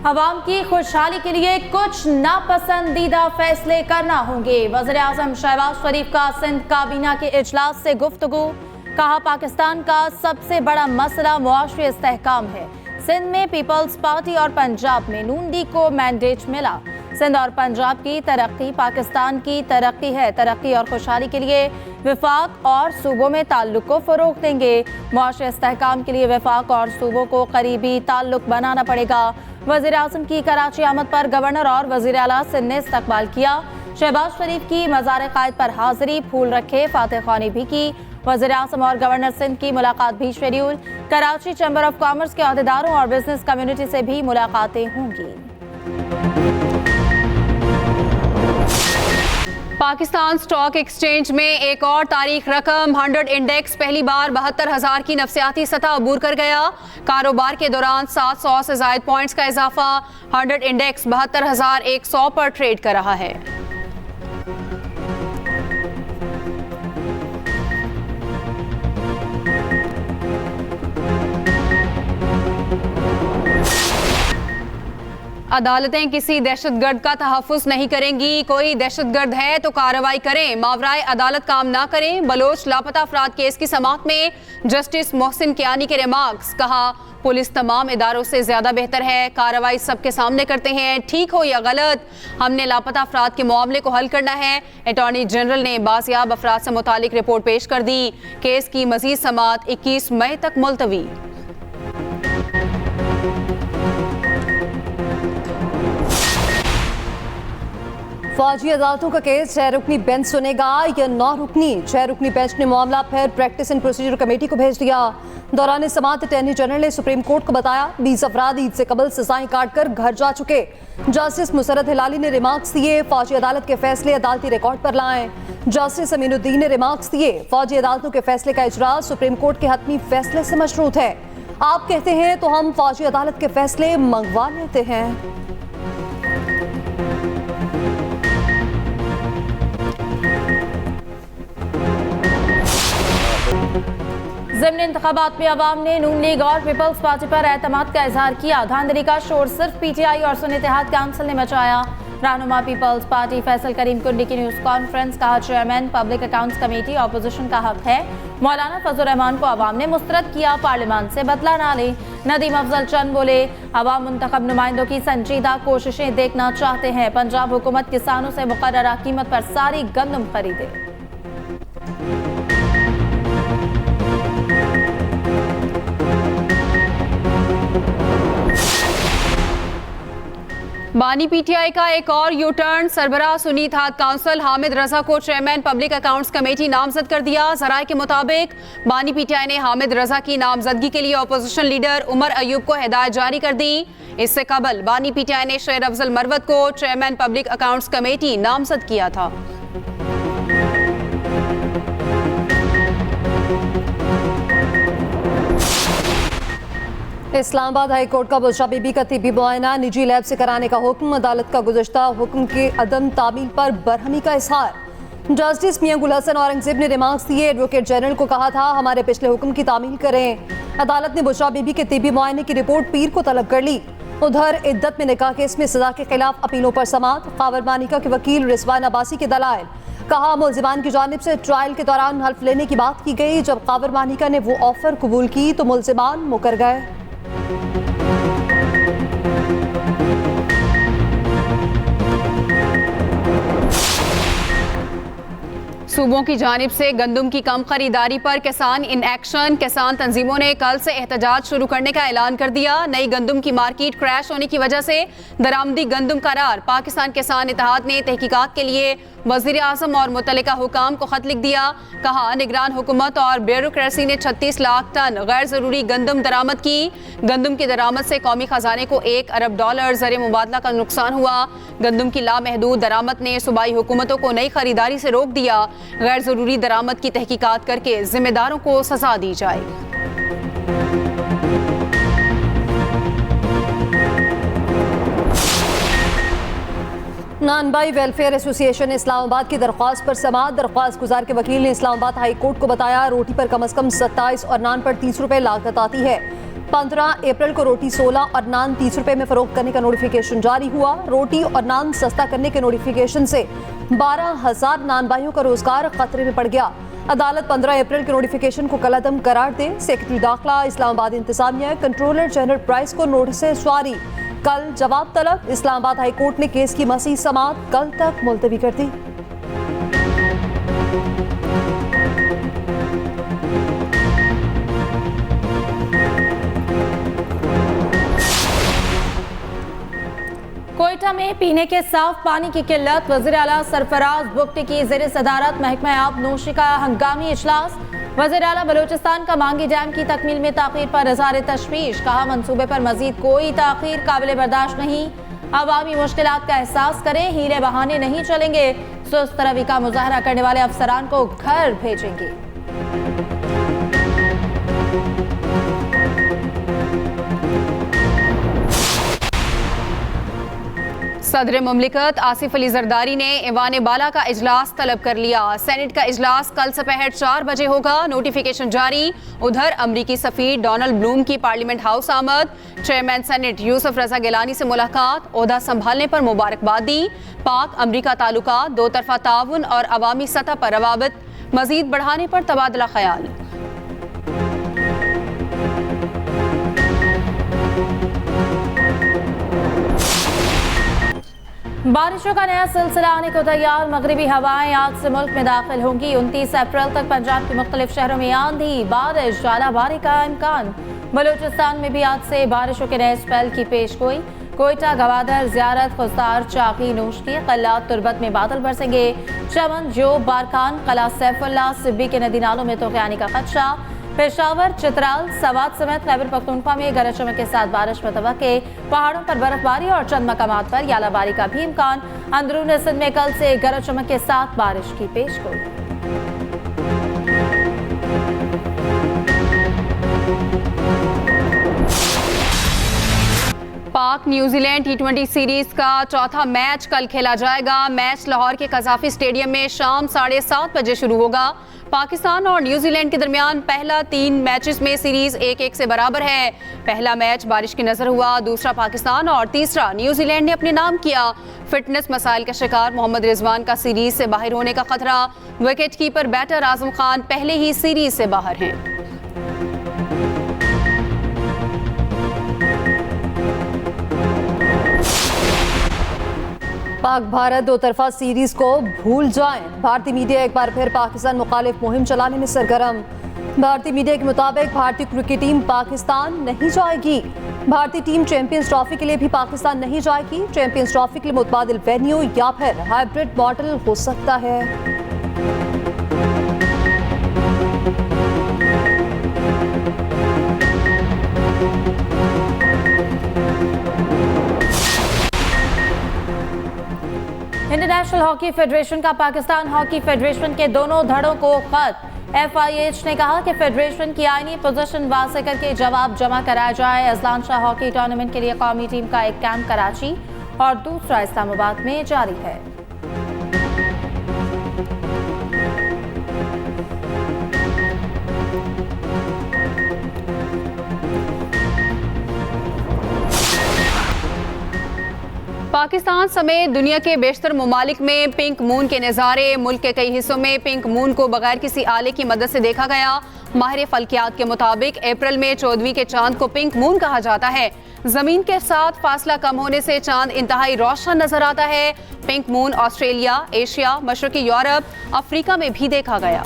अवाम की खुशहाली के लिए कुछ नापसंदीदा फैसले करना होंगे। वज़ीर आज़म शहबाज शरीफ का सिंध काबीना के इजलास से गुफ्तगू। कहा, पाकिस्तान का सबसे बड़ा मसला मुआशरी इस्तेहकाम है। सिंध में पीपल्स पार्टी और पंजाब में नून लीग को मैंडेट मिला। सिंध और पंजाब की तरक्की पाकिस्तान की तरक्की है। तरक्की और खुशहाली के लिए वफाक और सूबों में ताल्लुक को फ़रोग़ देंगे। मुआशरी इस्तेहकाम के लिए वफाक और सूबों को करीबी ताल्लुक बनाना पड़ेगा। वज़ीर आज़म की कराची आमद पर गवर्नर और वज़ीर आला सिंध ने इस्तकबाल किया। शहबाज शरीफ की मज़ार क़ायद पर हाज़िरी, फूल रखे, फातह ख़्वानी भी की। वज़ीर आज़म और गवर्नर सिंध की मुलाकात भी schedule. Karachi chamber of commerce के अहदेदारों और बिजनेस कम्युनिटी से भी मुलाकातें होंगी। पाकिस्तान स्टॉक एक्सचेंज में एक और तारीख रकम 100 इंडेक्स पहली बार 72,000 की नफसियाती सतह अबूर कर गया। कारोबार के दौरान 700 से ज़ायद पॉइंट्स का इजाफा। 100 इंडेक्स 72,100 पर ट्रेड कर रहा है। अदालतें किसी दहशतगर्द का तहफ़्फ़ुज़ नहीं करेंगी। कोई दहशतगर्द है तो कार्रवाई करें, मावराए अदालत काम ना करें। बलोच लापता अफराद केस की समाअत में जस्टिस मोहसिन कियानी के रिमार्क्स। कहा, पुलिस तमाम इदारों से ज़्यादा बेहतर है, कार्रवाई सबके सामने करते हैं, ठीक हो या गलत। हमने लापता अफराद के मामले को हल करना है। अटॉर्नी जनरल ने बाजियाब अफराद से मुतालिक रिपोर्ट पेश कर दी। केस की मज़ीद समाअत 21 मई तक मुलतवी। फौजी अदालतों का केस 6 रुकनी बेंच सुनेगा या 9 रुकनी। 6 रुकनी बेंच ने मामला फिर प्रैक्टिस एंड प्रोसीजर कमेटी को भेज दिया। दौरान समाअत अटॉर्नी जनरल ने सुप्रीम कोर्ट को बताया 20 अफराद ईद से कबल सजाएं काटकर घर जा चुके। जस्टिस मुसरत हिलाली ने रिमार्क्स दिए, फौजी अदालत के फैसले अदालती रिकॉर्ड पर लाएं। जस्टिस अमीनुद्दीन ने रिमार्क्स दिए, फौजी अदालतों के फैसले का इजरा सुप्रीम कोर्ट के हतमी फैसले से मशरूत है। आप कहते हैं तो हम फौजी अदालत के फैसले मंगवा लेते हैं। ज़िमनी इंतखाबात में अवाम ने नून लीग और पीपल्स पार्टी पर एतमाद का इजहार किया। धांधली का शोर सिर्फ पीटीआई और सुन्नी इत्तेहाद काउंसिल ने मचाया। रहनुमा पीपल्स पार्टी फैसल करीम कुंडी की न्यूज़ कॉन्फ्रेंस। कहा, chairman public accounts committee opposition का हक है। मौलाना फजल रहमान को अवाम ने मुस्तरद किया, पार्लियामान से बदला ना ले। नदीम अफजल चंद बोले, अवाम मुंतखब नुमाइंदों की संजीदा कोशिशें देखना चाहते हैं। पंजाब हुकूमत किसानों से मुकर्ररा कीमत पर सारी गंदम खरीदे। बानी पीटीआई का एक और यू टर्न। सरबराह सुन्नी इत्तेहाद काउंसिल हामिद रजा को चेयरमैन पब्लिक अकाउंट्स कमेटी नामजद कर दिया। जराए के मुताबिक बानी पीटीआई ने हामिद रजा की नामजदगी के लिए अपोजिशन लीडर उमर अयूब को हिदायत जारी कर दी। इससे कबल बानी पीटीआई ने शेर अफजल मरवत को चेयरमैन पब्लिक अकाउंट्स कमेटी नामजद किया था। इस्लामाबाद हाई कोर्ट का बुशरा बीबी का तिब्बी मुआयना निजी लैब से कराने का हुक्म। अदालत का गुज़श्ता हुक्म के अदम तामील पर बरहमी का इजहार। जस्टिस मियां गुल हसन औरंगजेब ने रिमार्क्स दिए, एडवोकेट जनरल को कहा था हमारे पिछले हुक्म की तामील करें। अदालत ने बुशरा बीबी के तिब्बी मुआयने की रिपोर्ट पीर को तलब कर ली। उधर इद्दत में निकाह केस में सजा के खिलाफ अपीलों पर समाअत। कावर मानिका के वकील रिजवान अब्बासी के दलाइल। कहा, मुलजिमान की जानिब से ट्रायल के दौरान हल्फ लेने की बात की गई। जब कावर मानिका ने वो ऑफर कबूल की तो मुलजिमान मुकर गए। सूबों की जानिब से गंदम की कम खरीदारी पर किसान इन एक्शन। किसान तंजीमों ने कल से एहतजाज शुरू करने का ऐलान कर दिया। नई गंदम की मार्केट क्रैश होने की वजह से दरामदी गंदम करार। पाकिस्तान किसान इत्तेहाद ने तहकीकात के लिए वज़ीर आज़म और मुतल्लिका हुकाम को खत लिख दिया। कहा, निगरान हुकूमत और ब्यूरोक्रेसी ने 36 लाख टन गैर ज़रूरी गंदम दरामद की। गंदम की दरामद से कौमी खजाने को $1 अरब ज़र मुबादला का नुकसान हुआ। गंदम की लामहदूद दरामद ने सूबाई हुकूमतों को नई खरीदारी से रोक दिया। गैर ज़रूरी दरामद की तहकीकात करके जिम्मेदारों को सजा दी जाए। नानबाई वेलफेयर एसोसिएशन इस्लामाबाद की दरख्वास्त पर समाअत। दरख्वास्त गुजार के वकील ने इस्लामाबाद हाई कोर्ट को बताया रोटी पर कम अज कम 27 और नान पर 30 रुपए लागत आती है। 15 अप्रैल को रोटी 16 और नान 30 रुपए में फरोख्त करने का नोटिफिकेशन जारी हुआ। रोटी और नान सस्ता करने के नोटिफिकेशन से 12,000 नानबाइयों का रोजगार खतरे में पड़ गया। अदालत 15 अप्रैल के नोटिफिकेशन को कलअदम करार दे। सेक्रेटरी दाखिला इस्लामाबाद इंतजामिया कंट्रोलर जनरल प्राइस को नोटिस जारी। कल जवाब तलब। इस्लामाबाद हाई कोर्ट ने केस की मज़ीद समाअत कल तक मुलतवी कर दी। कोयटा में पीने के साफ पानी की किल्लत। वज़ीर आला सरफराज बुगटी की ज़ेर सदारत महकमा आब नोशी का हंगामी इजलास। वज़ीर आला बलूचिस्तान का मांगी डैम की तकमील में ताख़ीर पर इज़हार तशवीश। कहा मंसूबे पर मजीद कोई ताख़ीर काबिल बर्दाश्त नहीं। अवामी मुश्किलात का एहसास करें, हीले बहाने नहीं चलेंगे। सुस्त रवि का मुजाहरा करने वाले अफसरान को घर भेजेंगे। सदर मुमलिकत आसिफ अली जरदारी ने ईवान बाला का इजलास तलब कर लिया। सेनेट का इजलास कल दोपहर 4 बजे होगा। नोटिफिकेशन जारी। उधर अमरीकी सफीर डोनाल्ड ब्लूम की पार्लियामेंट हाउस आमद। चेयरमैन सेनेट यूसुफ रजा गिलानी से मुलाकात। ओहदा संभालने पर मुबारकबाद दी। पाक अमरीका ताल्लुकात, दो तरफा ताउन और अवामी सतह पर रवाबित मजीद बढ़ाने पर तबादला ख्याल। बारिशों का नया सिलसिला आने को तैयार। मगरिबी हवाएं आज से मुल्क में दाखिल होंगी। 29 अप्रैल तक पंजाब के मुख्तलिफ शहरों में आंधी, बारिश, ज़्यादाबारी का इम्कान। बलूचिस्तान में भी आज से बारिशों के नए स्पेल की पेशगोई। कोयटा, गवादर, ज़ियारत, खुस्तार, चाकी, नूशकी, कल्लात, तुरबत में बादल बरसेंगे। चमन, जोब, बारकान, कला सैफुल्ला, सिब्बी के नदी नालों में तूफ़ानी का खदशा। पेशावर, चित्राल, सवात समेत खैबर पख्तूनख्वा में गरज चमक के साथ बारिश मुतवक्के। पहाड़ों पर बर्फबारी और चंद मकामात पर यालाबारी का भी इम्कान। अंदरून सिंध में कल से गरज चमक के साथ बारिश की पेशगोई। पाक न्यूजीलैंड T20 सीरीज का चौथा मैच कल खेला जाएगा। मैच लाहौर के कजाफी स्टेडियम में शाम 7:30 बजे शुरू होगा। पाकिस्तान और न्यूजीलैंड के दरमियान पहला 3 मैचेस में सीरीज 1-1 से बराबर है। पहला मैच बारिश की नजर हुआ, दूसरा पाकिस्तान और तीसरा न्यूजीलैंड ने अपने नाम किया। फिटनेस मसाइल का शिकार मोहम्मद रिजवान का सीरीज से बाहर होने का खतरा। Wicket keeper batter Azam Khan पहले ही सीरीज से बाहर हैं। पाक भारत दो तरफा सीरीज को भूल जाएं। भारतीय मीडिया एक बार फिर पाकिस्तान मुखालिफ मुहिम चलाने में सरगर्म। भारतीय मीडिया के मुताबिक भारतीय क्रिकेट टीम पाकिस्तान नहीं जाएगी। भारतीय टीम चैंपियंस ट्रॉफी के लिए भी पाकिस्तान नहीं जाएगी। चैंपियंस ट्रॉफी के लिए मुतबादिल वेन्यू या फिर हाइब्रिड मॉडल हो सकता है। इंटरनेशनल हॉकी फेडरेशन का पाकिस्तान हॉकी फेडरेशन के दोनों धड़ों को खत। FIH ने कहा कि फेडरेशन की आईनी पोजीशन वाज़ेह करके जवाब जमा कराया जाए। अजलान शाह हॉकी टूर्नामेंट के लिए कौमी टीम का एक कैंप कराची और दूसरा इस्लामाबाद में जारी है। पाकिस्तान समेत दुनिया के बेशतर ममालिक में पिंक मून के नज़ारे। मुल्क के कई हिस्सों में पिंक मून को बगैर किसी आले की मदद से देखा गया। माहिर फल्कियात के मुताबिक अप्रैल में 14वीं के चांद को पिंक मून कहा जाता है। जमीन के साथ फासला कम होने से चांद इंतहाई रोशन नजर आता है। पिंक मून ऑस्ट्रेलिया, एशिया, मशरकी यूरोप, अफ्रीका में भी देखा गया।